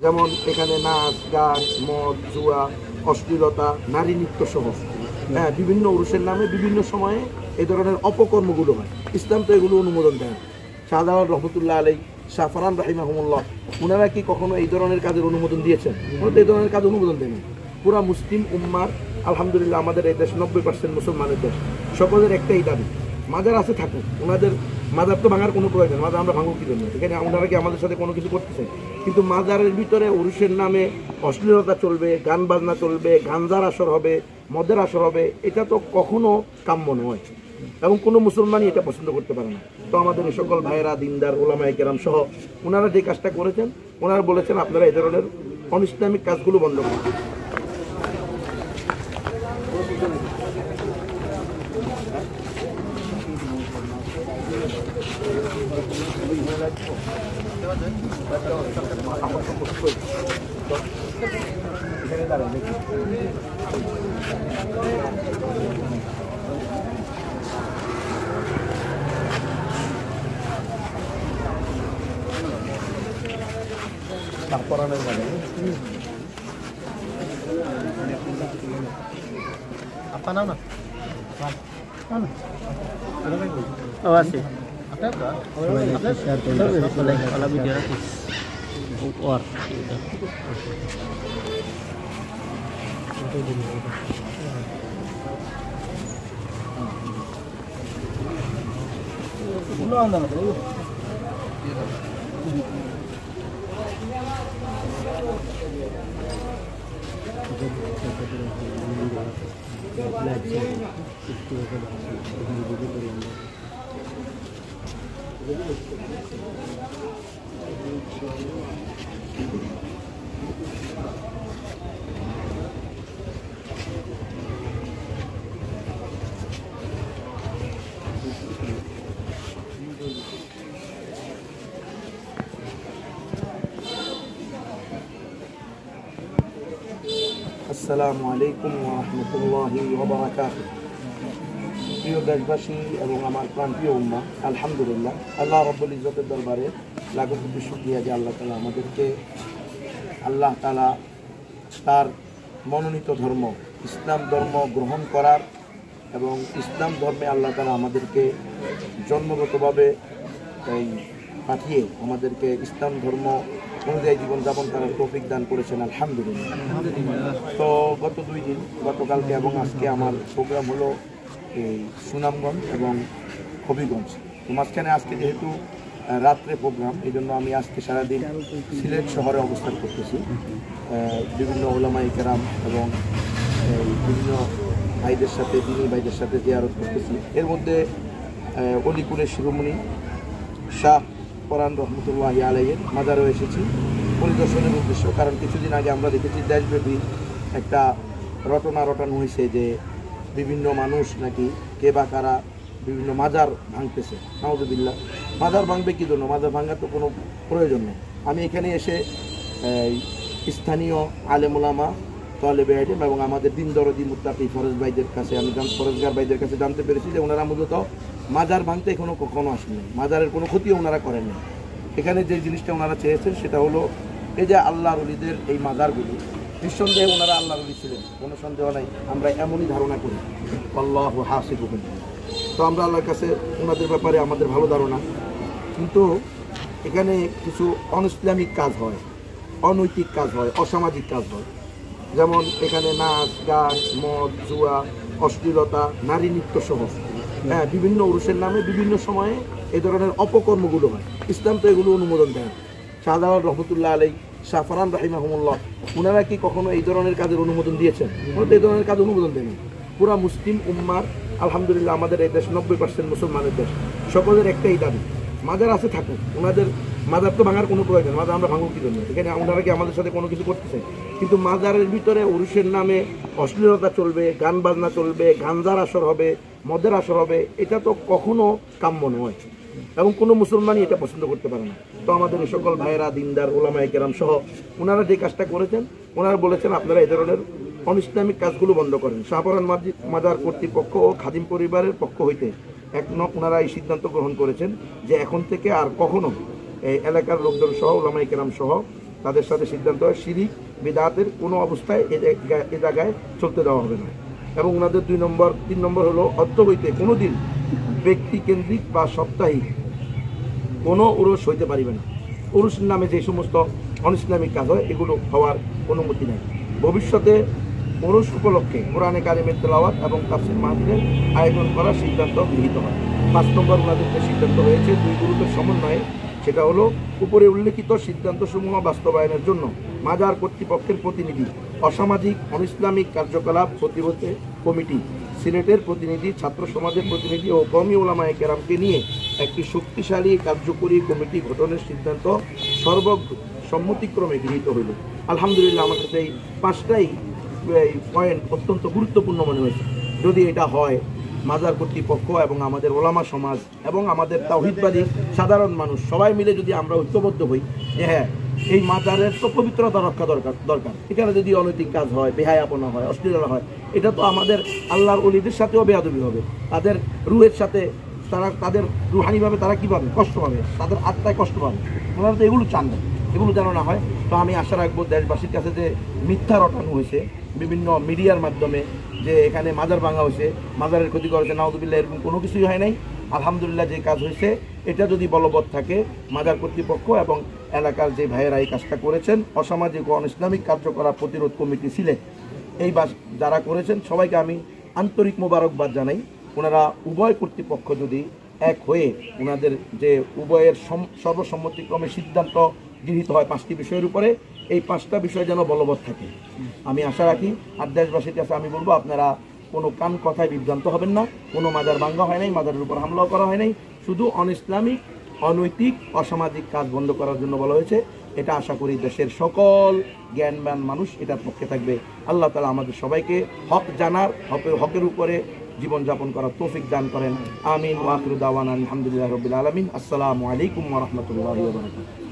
যেমন এখানে নাচ, গান, মদ, জুয়া, অশ্লীলতা, নারী নৃত্য সহ বিভিন্ন উরুসের নামে বিভিন্ন সময়ে এই ধরনের অপকর্মগুলো হয়। ইসলাম তো এগুলো অনুমোদন দেয়। শাহজালাল রহমতুল্লাহ আলাই, শাহ ফরহান রাহিমাহুমুল্লাহ, ওনারা কি কখনো এই ধরনের কাজের অনুমোদন দিয়েছেন? ওনারা তো এই ধরনের কাজ অনুমোদন দেয়নি। পুরা মুসলিম উম্মার আলহামদুলিল্লাহ আমাদের এই দেশ 90% মুসলমানের দেশ, সকলের একটাই দাবি, মাজার আছে থাকুক, ওনাদের মাজার তো ভাঙার কোনো প্রয়োজন, মাজার আমরা ভাঙব কি জন্য? এখানে ওনারা কি আমাদের সাথে কোনো কিছু করতেছে? কিন্তু মাজারের ভিতরে উরুসের নামে অশ্লীলতা চলবে, গান বাজনা চলবে, গাঞ্জার আসর হবে, মদের আসর হবে, এটা তো কখনো কাম্য নয় এবং কোনো মুসলমানই এটা পছন্দ করতে পারে না। তো আমাদের এই সকল ভাইয়েরা, দিনদার, ওলামায়ে কেরাম সহ ওনারা যে কাজটা করেছেন, ওনারা বলেছেন আপনারা এই ধরনের অনইসলামিক কাজগুলো বন্ধ করুন। apa nama? Oh asih. Ada apa? Kalau video or. আসসালামু আলাইকুম ওয়া রাহমাতুল্লাহি ওয়া বারাকাতুহু। প্রিয় দেশবাসী এবং আমার প্রান্তীয় উম্মাহ, আলহামদুলিল্লাহ আল্লাহ রাব্বুল ইজ্জতের দরবারে লাখো কোটি শুকরিয়া যে আল্লাহ তাআলা আমাদেরকে, আল্লাহ তাআলা তার মনোনীত ধর্ম ইসলাম ধর্ম গ্রহণ করার এবং ইসলাম ধর্মে আল্লাহ তাআলা আমাদেরকে জন্মগতভাবে পাঠিয়ে আমাদেরকে ইসলাম ধর্ম অনুযায়ী জীবনযাপন করার তৌফিক দান করেছেন, আলহামদুলিল্লাহ। তো গত 2 দিন, গতকালকে এবং আজকে আমার প্রোগ্রাম হলো এই সুনামগঞ্জ এবং হবিগঞ্জ। তো মাঝখানে আজকে যেহেতু রাত্রে প্রোগ্রাম, এই জন্য আমি আজকে সারাদিন সিলেট শহরে অবস্থান করতেছি। বিভিন্ন ওলামায়ে কেরাম এবং বিভিন্ন ভাইদের সাথে, দিনী ভাইদের সাথে জিয়ারত করতেছি। এর মধ্যে অলিপুরের শিরোমণি শাহ ফরহান রহমতুল্লাহি আলাইহির মাজারও এসেছি পরিদর্শনের উদ্দেশ্য। কারণ কিছুদিন আগে আমরা দেখেছি দেশব্যাপী একটা রটনা রটানো হয়েছে যে বিভিন্ন মানুষ নাকি কে বা কারা বিভিন্ন মাজার ভাঙতেছে। নাউযুবিল্লাহ, মাজার ভাঙবে কী জন্য? মাজার ভাঙার তো কোনো প্রয়োজন নেই। আমি এখানে এসে স্থানীয় আলেম ওলামা, তালেবে ইলম এবং আমাদের দিন দরদি মুত্তাকি ফরজ ভাইদের কাছে, ফরজগার ভাইদের কাছে জানতে পেরেছি যে ওনারা মূলত মাজার ভাঙতে কখনো আসেননি, মাজারের কোনো ক্ষতিও ওনারা করেননি। এখানে যে জিনিসটা ওনারা চেয়েছেন সেটা হলো এই যে আল্লাহর ওলিদের এই মাজারগুলি, নিঃসন্দেহে ওনারা আল্লাহর ওলি ছিলেন, কোনো সন্দেহ নাই। আমরা এমনই ধারণা করি, আল্লাহু হাসিবুহুম। তো আমরা আল্লাহর কাছে ওনাদের ব্যাপারে আমাদের ভালো ধারণা। কিন্তু এখানে কিছু অনইসলামিক কাজ হয়, অনৈতিক কাজ হয়, অসামাজিক কাজ হয়। যেমন এখানে নাচ, গান, মদ, জুয়া, অশ্লীলতা, নারী নৃত্য সহ বিভিন্ন উরুসের নামে বিভিন্ন সময়ে এই ধরনের অপকর্মগুলো হয়। ইসলাম তো এগুলো অনুমোদন দেয়। শাহজালাল রহমতুল্লাহ আলাই, শাহ ফরহান রাহিমাহুমুল্লাহ, ওনারা কি কখনো এই ধরনের কাজের অনুমোদন দিয়েছেন? ওনারা তো এই ধরনের কাজ অনুমোদন দেয়নি। পুরা মুসলিম উম্মার আলহামদুলিল্লাহ আমাদের এই দেশ 90% মুসলমানের দেশ, সকলের একটাই দাবি, মাজার আছে থাকুক, ওনাদের মাজার তো ভাঙার কোনো প্রয়োজন, মাজার আমরা ভাঙব কি জন্য? এখানে ওনারা কি আমাদের সাথে কোনো কিছু করতেছে? কিন্তু মাজারের ভিতরে উরুসের নামে অশ্লীলতা চলবে, গান বাজনা চলবে, গাঞ্জার আসর হবে, মদের আসর হবে, এটা তো কখনো কাম্য নয় এবং কোনো মুসলমানই এটা পছন্দ করতে পারে না। তো আমাদের এই সকল ভাইয়েরা, দিনদার, ওলামায়ে কেরাম সহ ওনারা যে কাজটা করেছেন, ওনারা বলেছেন আপনারা এই ধরনের অনইসলামিক কাজগুলো বন্ধ করেন। শাহ ফরহান মাজার কর্তৃপক্ষ ও খাদিম পরিবারের পক্ষ হইতে ওনারা এই সিদ্ধান্ত গ্রহণ করেছেন যে এখন থেকে আর কখনো এই এলাকার লোকজন সহ, ওলামায়ে কেরাম সহ তাদের সাথে সিদ্ধান্ত হয় শিরিক বিদআতের কোনো অবস্থায় এ জায়গায় চলতে দেওয়া হবে না। এবং ওনাদের 3 নম্বর হলো অদ্য হইতে কোনোদিন ব্যক্তিকেন্দ্রিক বা সাপ্তাহিক কোনো উরস হইতে পারিবে না। উরুসের নামে যে সমস্ত অনইসলামিক কাজ হয় এগুলো হওয়ার অনুমতি নেই। ভবিষ্যতে উরুস উপলক্ষে কোরআনে কারিমের তেলাওয়াত এবং তাফসীর মাহফিলের আয়োজন করার সিদ্ধান্ত গৃহীত হয়। 5 নম্বর ওনাদের যে সিদ্ধান্ত হয়েছে 2 গ্রুপের সমন্বয়ে, সেটা হলো উপরে উল্লেখিত সিদ্ধান্তসমূহ বাস্তবায়নের জন্য মাজার কর্তৃপক্ষের প্রতিনিধি, অসামাজিক অনইসলামিক কার্যকলাপ প্রতিরোধে কমিটি, সিলেটের প্রতিনিধি, ছাত্র সমাজের প্রতিনিধি ও কওমি উলামায়ে কেরামকে নিয়ে একটি শক্তিশালী কার্যকরী কমিটি গঠনের সিদ্ধান্ত সর্বসম্মতিক্রমে গৃহীত হইল। আলহামদুলিল্লাহ, আমার কাছে এই 5টাই পয়েন্ট অত্যন্ত গুরুত্বপূর্ণ মনে হয়েছে। যদি এটা হয়, মাজার কর্তৃপক্ষ এবং আমাদের ওলামা সমাজ এবং আমাদের তাওহীদবাদী সাধারণ মানুষ সবাই মিলে যদি আমরা ঐক্যবদ্ধ হই যে হ্যাঁ, এই মাজারের তো পবিত্রতা রক্ষা দরকার। এখানে যদি অনৈতিক কাজ হয়, বেহায়াপনা হয়, অশ্লীলতা হয়, এটা তো আমাদের আল্লাহর ওলিদের সাথেও বেয়াদবি হবে, তাদের রুহের সাথে তাদের রুহানিভাবে তারা কী পাবে, কষ্ট পাবে, তাদের আত্মায় কষ্ট পাবে। ওনারা তো এগুলো চান না, এগুলো যেন না হয়। তো আমি আশা রাখবো দেশবাসীর কাছে যে মিথ্যা রটানো হয়েছে বিভিন্ন মিডিয়ার মাধ্যমে যে এখানে মাজার ভাঙা হয়েছে, মাজারের ক্ষতি করেছে, নাউযুবিল্লাহ, এরকম কোনো কিছুই হয় নাই। আলহামদুলিল্লাহ, যে কাজ হয়েছে এটা যদি বলবৎ থাকে, মাজার কর্তৃপক্ষ এবং এলাকার যে ভাইয়েরা এই কাজটা করেছেন, অসামাজিক ও অনইসলামিক কার্যকলাপ প্রতিরোধ কমিটি সিলেট, এই যারা করেছেন সবাইকে আমি আন্তরিক মোবারকবাদ জানাই। ওনারা উভয় কর্তৃপক্ষ যদি এক হয়ে ওনাদের যে উভয়ের সর্বসম্মতিক্রমে সিদ্ধান্ত গৃহীত হয় 5টি বিষয়ের উপরে, এই 5টা বিষয় যেন বলবৎ থাকে আমি আশা রাখি। আর দেশবাসীর কাছে আমি বলবো, আপনারা কোনো কান কথায় বিভ্রান্ত হবেন না। কোনো মাজার ভাঙ্গা হয় নাই, মাজারের উপর হামলাও করা হয় নাই, শুধু অনইসলামিক অনৈতিক অসামাজিক কাজ বন্ধ করার জন্য বলা হয়েছে। এটা আশা করি দেশের সকল জ্ঞানবান মানুষ এটার পক্ষে থাকবে। আল্লাহ তাআলা আমাদের সবাইকে হক জানার, হকের উপরে জীবনযাপন করার তৌফিক দান করেন। আমিন ওয়া আখিরু দাওয়ানা আলহামদুলিল্লাহি রাব্বিল আলামিন। আসসালামু আলাইকুম ওয়া রাহমাতুল্লাহি ওয়া বারাকাতুহু।